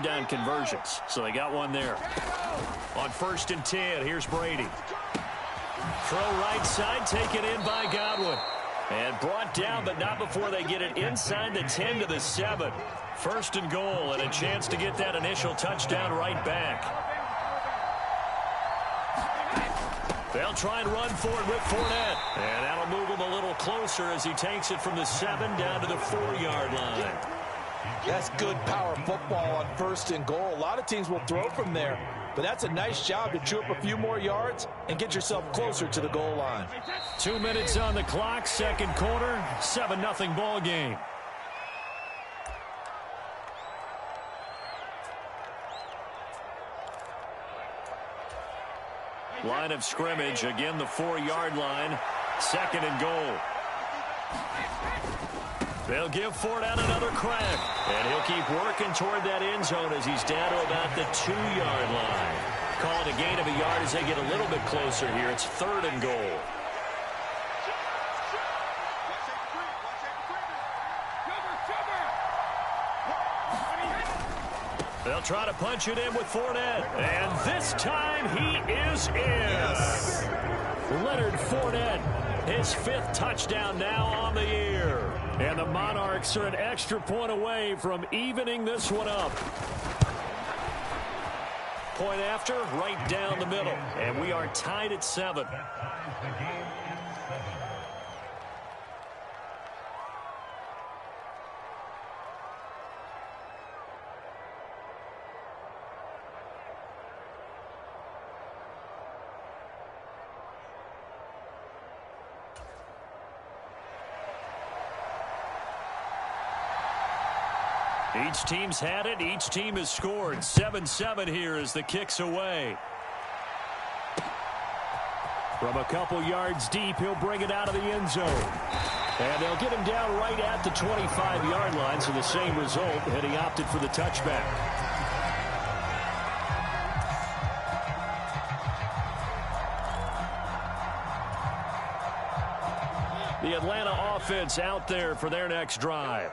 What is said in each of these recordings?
down conversions. So they got one there. On 1st and 10, here's Brady. Throw right side, taken in by Godwin. And brought down, but not before they get it inside the 10 to the 7. 1st and goal, and a chance to get that initial touchdown right back. They'll try and run for it with Fournette. And that'll move him a little closer as he takes it from the 7 down to the 4-yard line. That's good power football on 1st and goal. A lot of teams will throw from there, but that's a nice job to chew up a few more yards and get yourself closer to the goal line. 2 minutes on the clock, 2nd quarter, 7-0 ball game. Line of scrimmage, again the 4-yard line, 2nd and goal. They'll give Fournette another crack, and he'll keep working toward that end zone as he's down to about the 2-yard line. Call it a gain of a yard as they get a little bit closer here. It's 3rd and goal. They'll try to punch it in with Fournette, and this time he is in. Yes. Leonard Fournette, his 5th touchdown now on the year. And the Monarchs are an extra point away from evening this one up. Point after, right down the middle. And we are tied at 7. Each team's had it. Each team has scored. 7-7 here as the kick's away. From a couple yards deep, he'll bring it out of the end zone. And they'll get him down right at the 25-yard line, so the same result, and he opted for the touchback. The Atlanta offense out there for their next drive.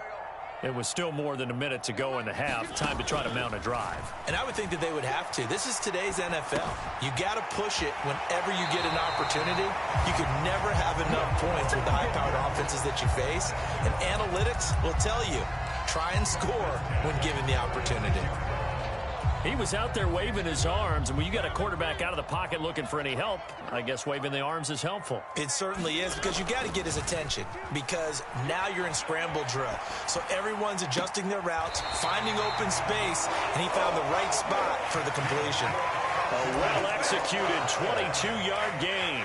It was still more than a minute to go in the half. Time to try to mount a drive. And I would think that they would have to. This is today's NFL. You got to push it whenever you get an opportunity. You could never have enough points with the high-powered offenses that you face. And analytics will tell you, try and score when given the opportunity. He was out there waving his arms, and when you got a quarterback out of the pocket looking for any help, I guess waving the arms is helpful. It certainly is, because you got to get his attention, because now you're in scramble drill. So everyone's adjusting their routes, finding open space, and he found the right spot for the completion. A well-executed 22-yard gain.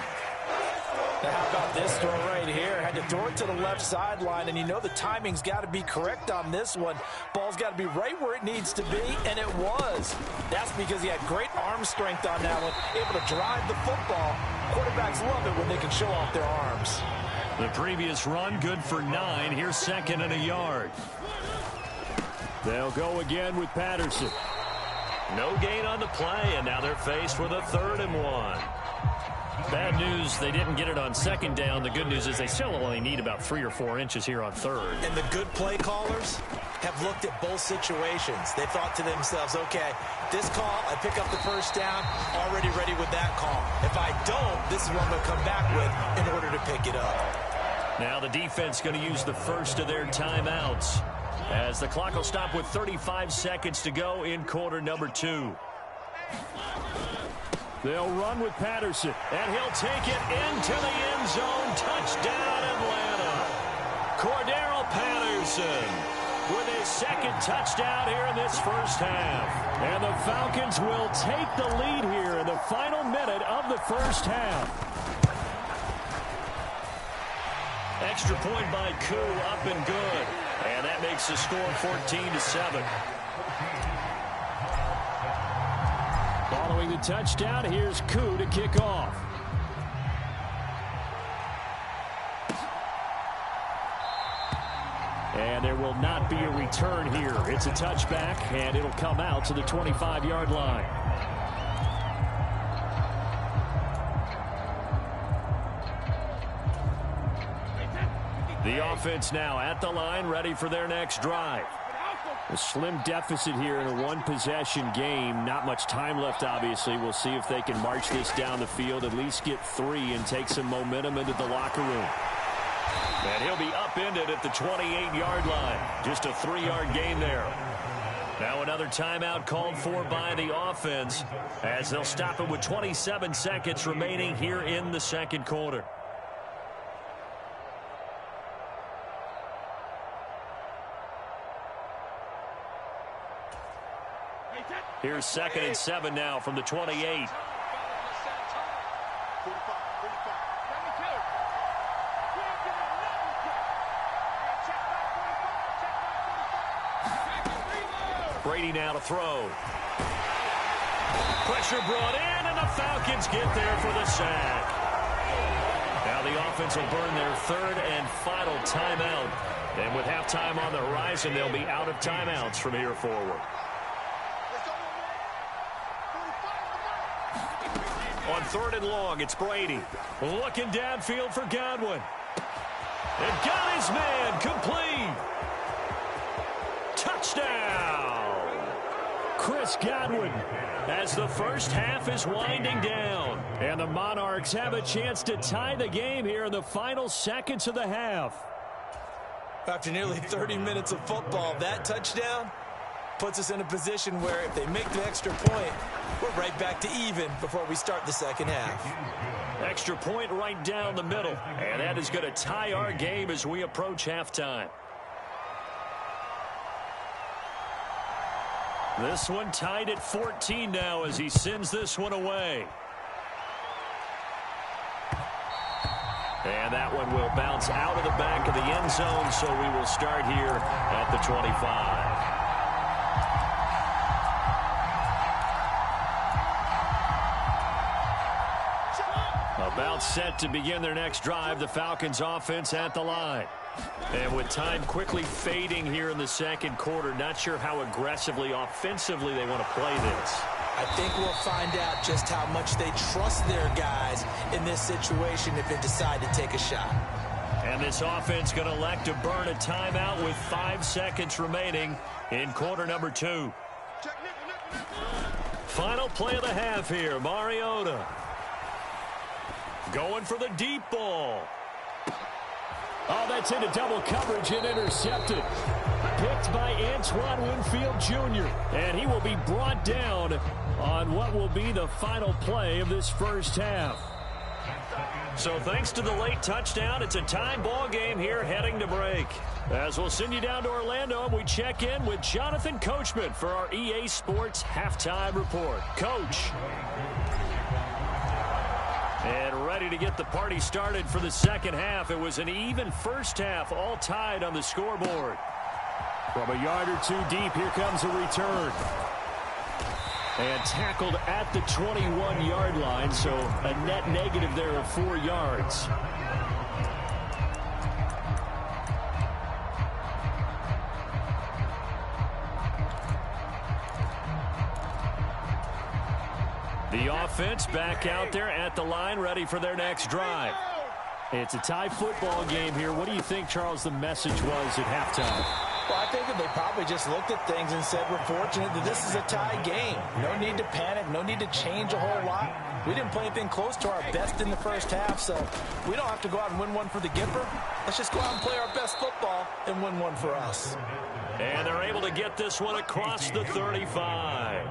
Now how about this throw right here? Had to throw it to the left sideline, and you know the timing's got to be correct on this one. Ball's got to be right where it needs to be, and it was. That's because he had great arm strength on that one, able to drive the football. Quarterbacks love it when they can show off their arms. The previous run good for 9. Here's 2nd and a yard. They'll go again with Patterson. No gain on the play, and now they're faced with a 3rd and 1. Bad news, they didn't get it on 2nd down. The good news is they still only need about 3 or 4 inches here on 3rd. And the good play callers have looked at both situations. They thought to themselves, okay, this call, I pick up the 1st down, already ready with that call. If I don't, this is what I'm going to come back with in order to pick it up. Now the defense going to use the first of their timeouts as the clock will stop with 35 seconds to go in quarter number 2. They'll run with Patterson, and he'll take it into the end zone. Touchdown, Atlanta. Cordero Patterson with his 2nd touchdown here in this first half. And the Falcons will take the lead here in the final minute of the first half. Extra point by Koo, up and good. And that makes the score 14-7. Following the touchdown, here's Koo to kick off. And there will not be a return here. It's a touchback, and it'll come out to the 25-yard line. The offense now at the line, ready for their next drive. A slim deficit here in a one-possession game. Not much time left, obviously. We'll see if they can march this down the field, at least get 3 and take some momentum into the locker room. And he'll be upended at the 28-yard line. Just a 3-yard gain there. Now another timeout called for by the offense as they'll stop it with 27 seconds remaining here in the second quarter. Here's 2nd and 7 now from the 28. Brady now to throw. Pressure brought in, and the Falcons get there for the sack. Now the offense will burn their 3rd and final timeout. And with halftime on the horizon, they'll be out of timeouts from here forward. On 3rd and long, it's Brady. Looking downfield for Godwin. And got his man complete. Touchdown. Chris Godwin as the first half is winding down. And the Monarchs have a chance to tie the game here in the final seconds of the half. After nearly 30 minutes of football, that touchdown puts us in a position where if they make the extra point, we're right back to even before we start the second half. Extra point right down the middle. And that is going to tie our game as we approach halftime. This one tied at 14 now as he sends this one away. And that one will bounce out of the back of the end zone, so we will start here at the 25. About set to begin their next drive, the Falcons offense at the line. And with time quickly fading here in the second quarter, not sure how aggressively, offensively they want to play this. I think we'll find out just how much they trust their guys in this situation if they decide to take a shot. And this offense going to elect to burn a timeout with 5 seconds remaining in quarter number 2. Final play of the half here, Mariota. Going for the deep ball. Oh, that's into double coverage and intercepted. Picked by Antoine Winfield Jr. And he will be brought down on what will be the final play of this first half. So thanks to the late touchdown, it's a tie ball game here heading to break. As we'll send you down to Orlando, we check in with Jonathan Coachman for our EA Sports Halftime Report. Coach. And ready to get the party started for the second half. It was an even first half, all tied on the scoreboard. From a yard or 2 deep, here comes a return. And tackled at the 21-yard line, so a net negative there of 4 yards. The offense back out there at the line, ready for their next drive. It's a tie football game here. What do you think, Charles, the message was at halftime? Well, I think that they probably just looked at things and said, we're fortunate that this is a tie game. No need to panic, no need to change a whole lot. We didn't play anything close to our best in the first half, so we don't have to go out and win one for the Gipper. Let's just go out and play our best football and win one for us. And they're able to get this one across the 35.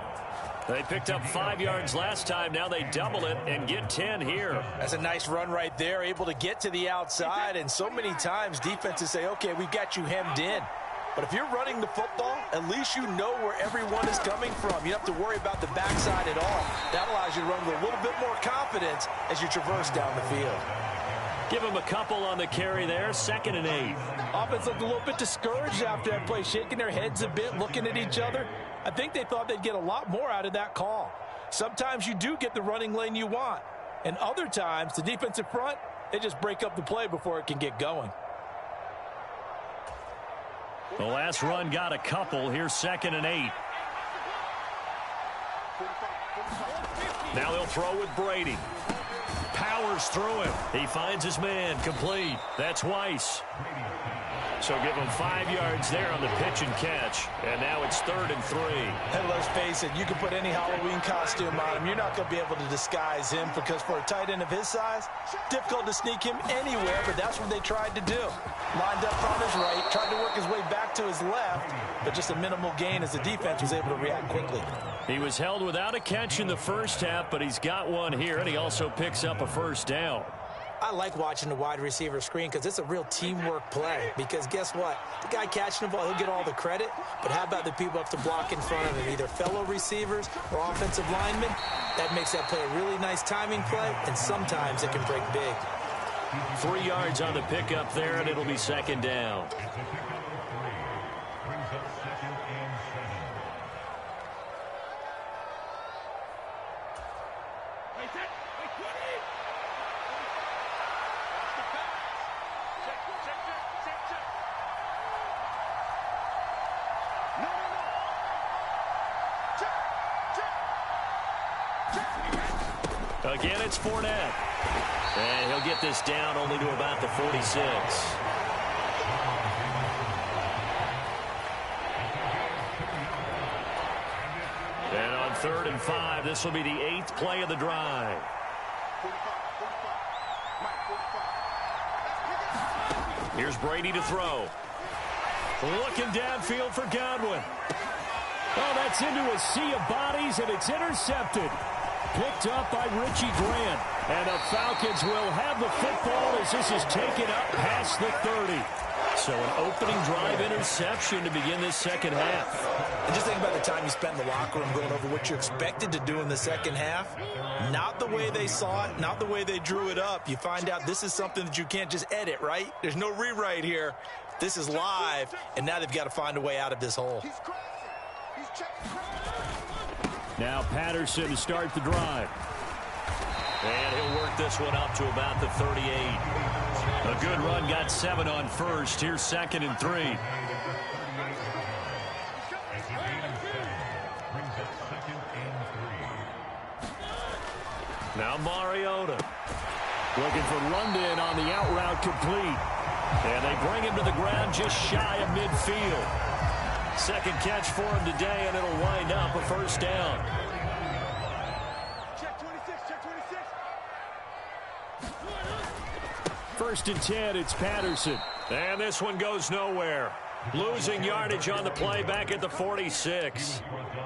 They picked up 5 yards last time. Now they double it and get 10 here. That's a nice run right there, able to get to the outside. And so many times defenses say, okay, we've got you hemmed in. But if you're running the football, at least you know where everyone is coming from. You don't have to worry about the backside at all. That allows you to run with a little bit more confidence as you traverse down the field. Give them a couple on the carry there. 2nd and 8. Offense looked a little bit discouraged after that play, shaking their heads a bit, looking at each other. I think they thought they'd get a lot more out of that call. Sometimes you do get the running lane you want. And other times, the defensive front, they just break up the play before it can get going. The last run got a couple. Here's 2nd and 8. Now they'll throw with Brady. Powers through him. He finds his man complete. That's Weiss. So give him 5 yards there on the pitch and catch. And now it's 3rd and 3. And let's face it, you can put any Halloween costume on him. You're not going to be able to disguise him because for a tight end of his size, difficult to sneak him anywhere, but that's what they tried to do. Lined up on his right, tried to work his way back to his left, but just a minimal gain as the defense was able to react quickly. He was held without a catch in the first half, but he's got one here, and he also picks up a first down. I like watching the wide receiver screen because it's a real teamwork play. Because guess what? The guy catching the ball, he'll get all the credit. But how about the people up to block in front of him, either fellow receivers or offensive linemen? That makes that play a really nice timing play, and sometimes it can break big. 3 yards on the pickup there, and it'll be 2nd down. Again, it's Fournette. And he'll get this down only to about the 46. And on 3rd and 5, this will be the 8th play of the drive. Here's Brady to throw. Looking downfield for Godwin. Oh, that's into a sea of bodies, and it's intercepted. Picked up by Richie Grant. And the Falcons will have the football as this is taken up past the 30. So an opening drive interception to begin this second half. And just think about the time you spent in the locker room going over what you expected to do in the second half. Not the way they saw it, not the way they drew it up. You find out this is something that you can't just edit, right? There's no rewrite here. This is live, and now they've got to find a way out of this hole. Now Patterson to start the drive. And he'll work this one up to about the 38. A good run, got 7 on first. Here's 2nd and 3. Now Mariota. Looking for London on the out route complete. And they bring him to the ground just shy of midfield. Second catch for him today, and it'll wind up a first down. Check 26, check 26. 1st and 10, it's Patterson. And this one goes nowhere. Losing yardage on the play back at the 46.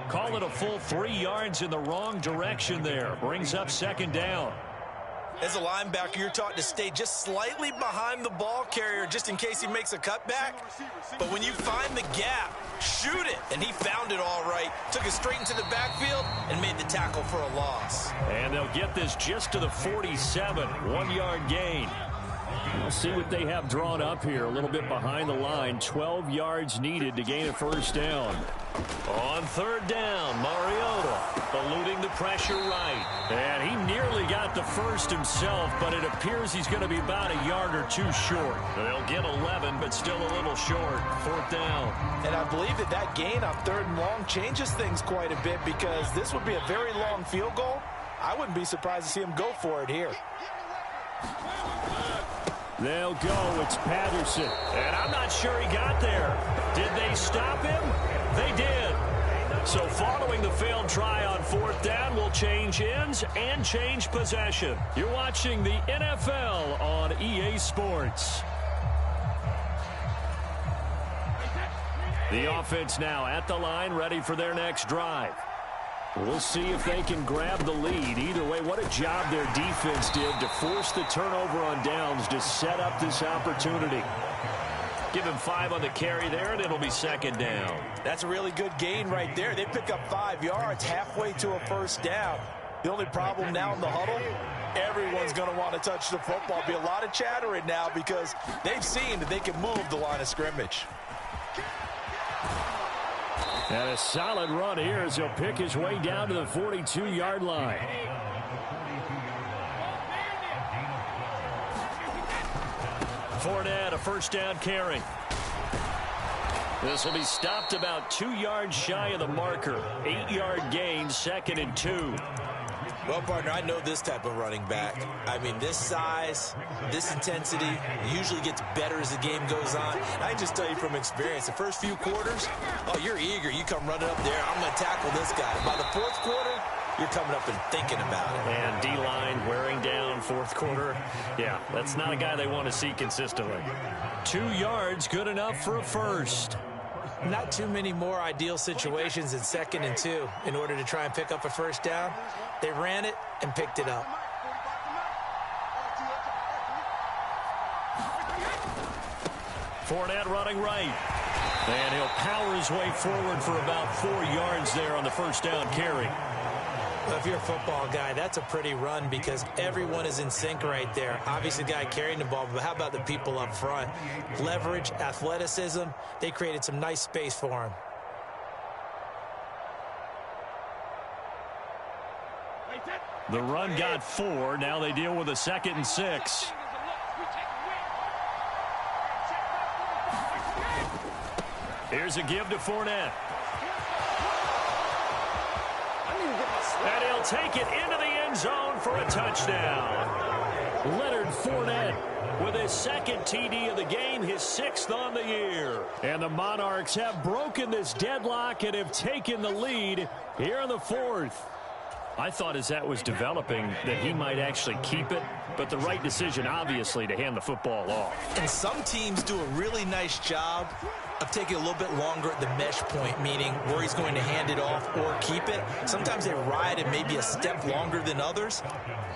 Call it a full 3 yards in the wrong direction there. Brings up 2nd down. As a linebacker, you're taught to stay just slightly behind the ball carrier just in case he makes a cutback. But when you find the gap, shoot it. And he found it all right. Took it straight into the backfield and made the tackle for a loss. And they'll get this just to the 47. 1-yard gain. We'll see what they have drawn up here. A little bit behind the line. 12 yards needed to gain a first down. On 3rd down, Mariota eluding the pressure right. And he nearly got the first himself, but it appears he's going to be about a yard or 2 short. They'll get 11, but still a little short. 4th down. And I believe that gain on 3rd and long changes things quite a bit because this would be a very long field goal. I wouldn't be surprised to see him go for it here. They'll go. It's Patterson. And I'm not sure he got there. Did they stop him? They did. So following the failed try on 4th down, we'll change ends and change possession. You're watching the NFL on EA Sports. The offense now at the line, ready for their next drive. We'll see if they can grab the lead. Either way, what a job their defense did to force the turnover on downs to set up this opportunity. Give him 5 on the carry there, and it'll be 2nd down. That's a really good gain right there. They pick up 5 yards halfway to a first down. The only problem now in the huddle, everyone's going to want to touch the football. Be a lot of chattering now because they've seen that they can move the line of scrimmage. And a solid run here as he'll pick his way down to the 42-yard line. Fournette, a first down carry. This will be stopped about 2 yards shy of the marker. 8-yard gain, 2nd and 2. Well, partner, I know this type of running back. I mean, this size, this intensity usually gets better as the game goes on. And I can just tell you from experience, the first few quarters, oh, you're eager. You come running up there, I'm going to tackle this guy. By the fourth quarter, you're coming up and thinking about it. And D-line wearing down fourth quarter. Yeah, that's not a guy they want to see consistently. 2 yards, good enough for a first. Not too many more ideal situations in 2nd and 2 in order to try and pick up a first down. They ran it and picked it up. Fournette running right. And he'll power his way forward for about 4 yards there on the first down carry. Well, if you're a football guy, that's a pretty run because everyone is in sync right there. Obviously, the guy carrying the ball, but how about the people up front? Leverage, athleticism, they created some nice space for him. The run got 4. Now they deal with a 2nd and 6. Here's a give to Fournette. And he'll take it into the end zone for a touchdown. Leonard Fournette with his 2nd TD of the game, his 6th on the year. And the Monarchs have broken this deadlock and have taken the lead here in the 4th. I thought as that was developing that he might actually keep it, but the right decision, obviously, to hand the football off. And some teams do a really nice job of taking a little bit longer at the mesh point, meaning where he's going to hand it off or keep it. Sometimes they ride it maybe a step longer than others.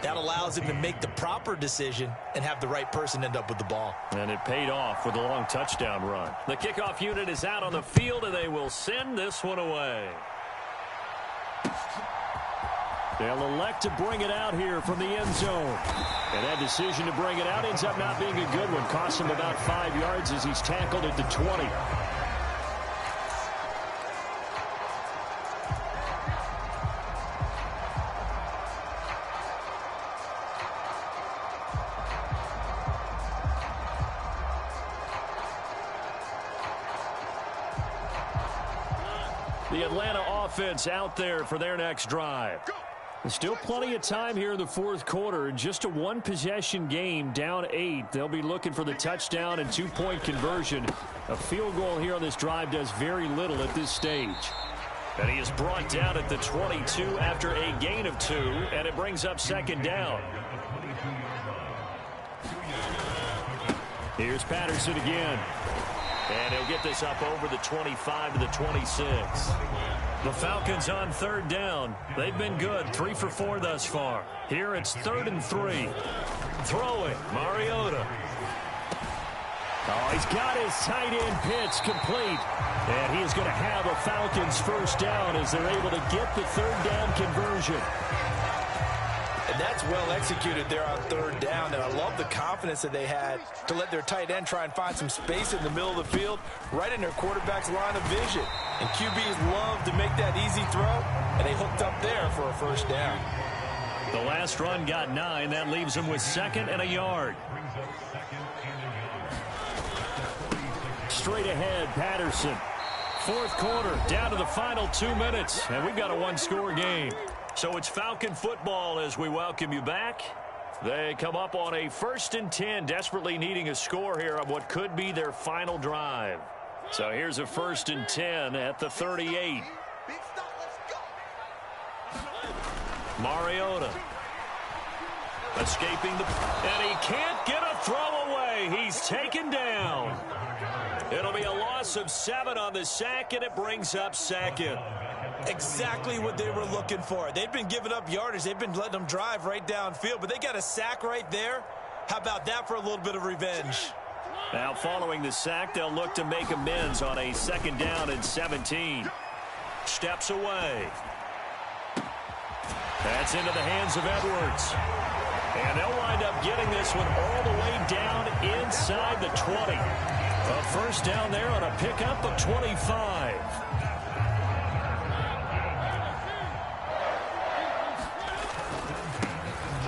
That allows him to make the proper decision and have the right person end up with the ball. And it paid off with a long touchdown run. The kickoff unit is out on the field, and they will send this one away. They'll elect to bring it out here from the end zone. And that decision to bring it out ends up not being a good one. Costs him about 5 yards as he's tackled at the 20. The Atlanta offense out there for their next drive. There's still plenty of time here in the 4th quarter. Just a 1-possession game, down 8. They'll be looking for the touchdown and 2-point conversion. A field goal here on this drive does very little at this stage. And he is brought down at the 22 after a gain of 2, and it brings up 2nd down. Here's Patterson again. And he'll get this up over the 25 to the 26. The Falcons on 3rd down. They've been good, 3 for 4 thus far. Here it's 3rd and 3. Throwing, Mariota. Oh, he's got his tight end pitch complete. And he's going to have a Falcons first down as they're able to get the 3rd down conversion. And that's well executed there on 3rd down. And I love the confidence that they had to let their tight end try and find some space in the middle of the field, right in their quarterback's line of vision. And QBs love to make that easy throw, and they hooked up there for a first down. The last run got 9. That leaves them with 2nd and a yard. Straight ahead, Patterson. 4th quarter, down to the final 2 minutes, and we've got a 1-score game. So it's Falcon football as we welcome you back. They come up on a 1st and 10, desperately needing a score here on what could be their final drive. So here's a 1st and 10 at the 38. Mariota escaping the... And he can't get a throw away. He's taken down. It'll be a loss of 7 on the sack, and it brings up 2nd. Exactly what they were looking for. They've been giving up yardage. They've been letting them drive right downfield, but they got a sack right there. How about that for a little bit of revenge? Now, following the sack, they'll look to make amends on a 2nd down and 17. Steps away. That's into the hands of Edwards. And they'll wind up getting this one all the way down inside the 20. A first down there on a pickup of 25.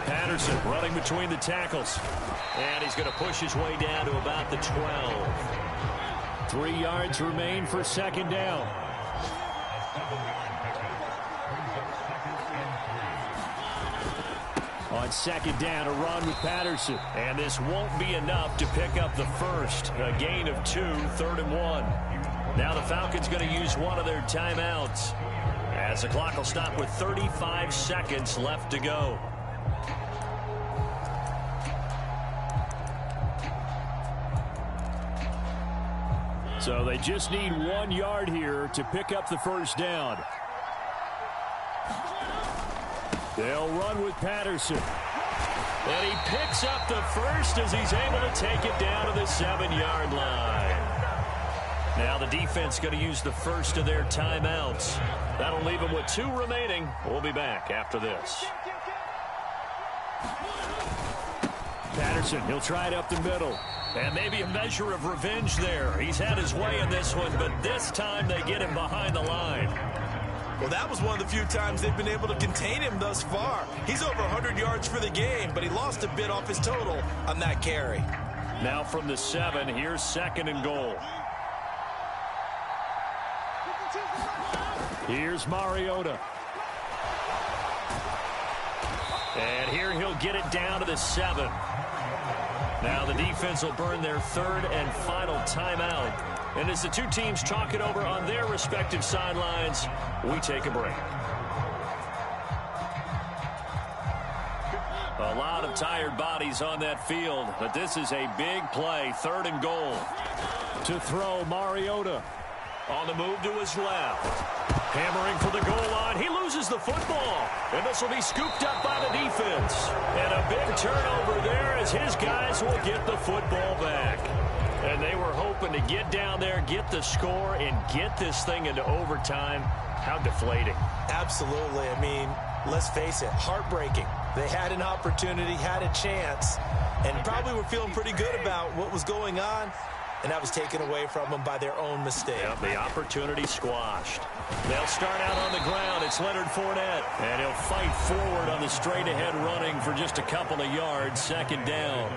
Patterson running between the tackles. And he's going to push his way down to about the 12. 3 yards remain for 2nd down. On second down, a run with Patterson. And this won't be enough to pick up the first. A gain of 2, 3rd and 1. Now the Falcons going to use one of their timeouts, as the clock will stop with 35 seconds left to go. So they just need 1 yard here to pick up the first down. They'll run with Patterson. And he picks up the first as he's able to take it down to the 7-yard line. Now the defense going to use the first of their timeouts. That'll leave them with 2 remaining. We'll be back after this. Patterson, he'll try it up the middle. And maybe a measure of revenge there. He's had his way in this one, but this time they get him behind the line. Well, that was one of the few times they've been able to contain him thus far. He's over 100 yards for the game, but he lost a bit off his total on that carry. Now from the 7, here's 2nd and goal. Here's Mariota. And here he'll get it down to the 7. Now the defense will burn their 3rd and final timeout. And as the two teams talk it over on their respective sidelines, we take a break. A lot of tired bodies on that field, but this is a big play. 3rd and goal. To throw, Mariota. On the move to his left. Hammering for the goal line. He loses the football. And this will be scooped up by the defense. And a big turnover there as his guys will get the football back. And they were hoping to get down there, get the score, and get this thing into overtime. How deflating. Absolutely. I mean, let's face it, heartbreaking. They had an opportunity, had a chance, and probably were feeling pretty good about what was going on. And that was taken away from them by their own mistake. Yep, the opportunity squashed. They'll start out on the ground. It's Leonard Fournette. And he'll fight forward on the straight-ahead running for just a couple of yards. 2nd down.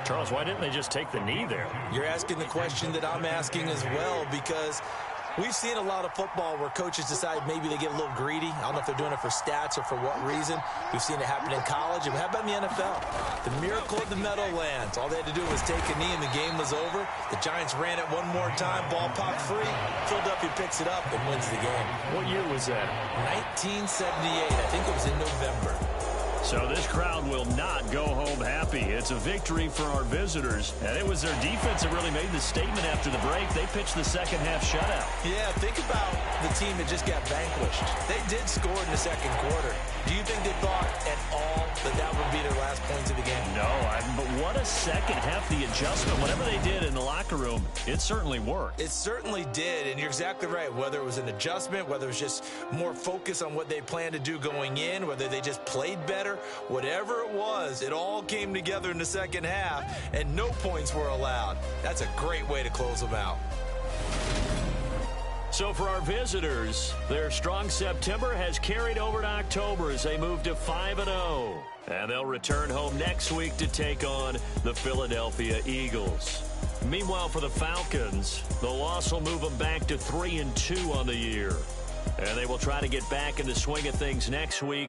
Charles, why didn't they just take the knee there? You're asking the question that I'm asking as well, because we've seen a lot of football where coaches decide maybe they get a little greedy. I don't know if they're doing it for stats or for what reason. We've seen it happen in college. And how about in the NFL? The miracle of the Meadowlands. All they had to do was take a knee and the game was over. The Giants ran it one more time. Ball popped free. Philadelphia picks it up and wins the game. What year was that? 1978. I think it was in November. So this crowd will not go home happy. It's a victory for our visitors. And it was their defense that really made the statement after the break. They pitched the second half shutout. Yeah, think about the team that just got vanquished. They did score in the 2nd quarter. Do you think they thought at all that that would be their last points of the game? No, but what a second half. The adjustment, whatever they did in the locker room, it certainly worked. It certainly did, and you're exactly right. Whether it was an adjustment, whether it was just more focus on what they planned to do going in, whether they just played better, whatever it was, it all came together in the second half, and no points were allowed. That's a great way to close them out. So for our visitors, their strong September has carried over to October as they move to 5-0. And they'll return home next week to take on the Philadelphia Eagles. Meanwhile, for the Falcons, the loss will move them back to 3-2 on the year. And they will try to get back in the swing of things next week.